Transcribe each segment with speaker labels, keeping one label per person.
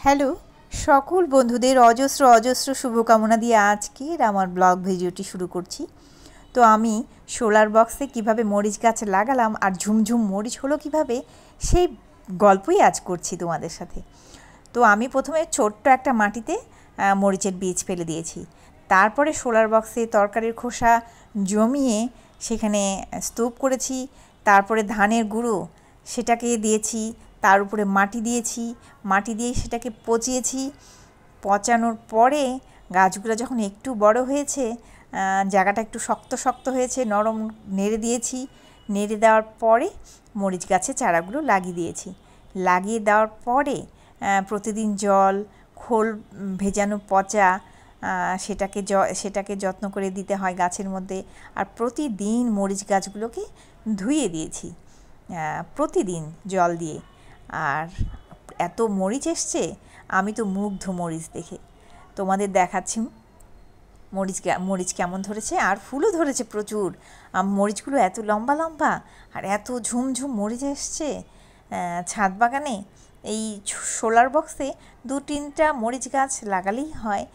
Speaker 1: Hello সকল বন্ধুদের অজস্র অজস্র শুভকামনা দিয়ে আজকের আমার ব্লগ ভিডিওটি শুরু করছি। তো আমি সোলার বক্সে কিভাবে মরিচ গাছ লাগালাম আর ঝুমঝুম মরিচ হলো কিভাবে, সেই গল্পই আজ করছি তোমাদের সাথে। তো আমি প্রথমে ছোট্ট একটা মাটিতে মরিচের বীজ ফেলে দিয়েছি। তারপরে সোলার বক্সে তরকারির খোসা জমিয়ে সেখানে স্তূপ করেছি। তারপরে ধানের গুঁড়ো সেটাকে দিয়েছি, তার উপরে মাটি দিয়েছি, মাটি দিয়ে সেটাকে পচিয়েছি। পচানোর পরে গাছগুলো যখন একটু বড় হয়েছে, জায়গাটা একটু শক্ত শক্ত হয়েছে, নরম নেড়ে দিয়েছি। নেড়ে দেওয়ার পরে মরিচ গাছের চারাগুলো লাগিয়ে দিয়েছি। লাগিয়ে দেওয়ার পরে প্রতিদিন জল, খোল ভেজানো পচা সেটাকে যত্ন করে দিতে হয় গাছের মধ্যে। আর প্রতিদিন মরিচ গাছগুলোকে ধুয়ে দিয়েছি প্রতিদিন জল দিয়ে। আর এত মরিচ এসছে, আমি তো মুগ্ধ মরিচ দেখে। তোমাদের দেখাচ্ছি মরিচ কেমন ধরেছে, আর ফুলও ধরেছে প্রচুর। মরিচগুলো এত লম্বা লম্বা আর এত ঝুমঝুম মরিচ এসছে ছাদ বাগানে। এই সোলার বক্সে 2-3টা মরিচ গাছ লাগালেই হয়,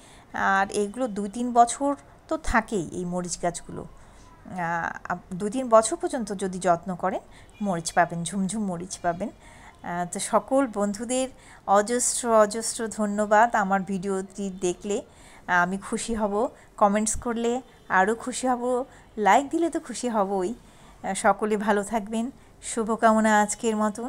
Speaker 1: আর এগুলো 2-3 বছর তো থাকেই। এই মরিচ গাছগুলো 2-3 বছর পর্যন্ত যদি যত্ন করেন মরিচ পাবেন, ঝুমঝুম মরিচ পাবেন। তো সকল বন্ধুদের অজস্র অজস্র ধন্যবাদ। আমার ভিডিওটি দেখলে আমি খুশি হব, কমেন্টস করলে আরও খুশি হব, লাইক দিলে তো খুশি হবই। সকলে ভালো থাকবেন, শুভকামনা আজকের মতন।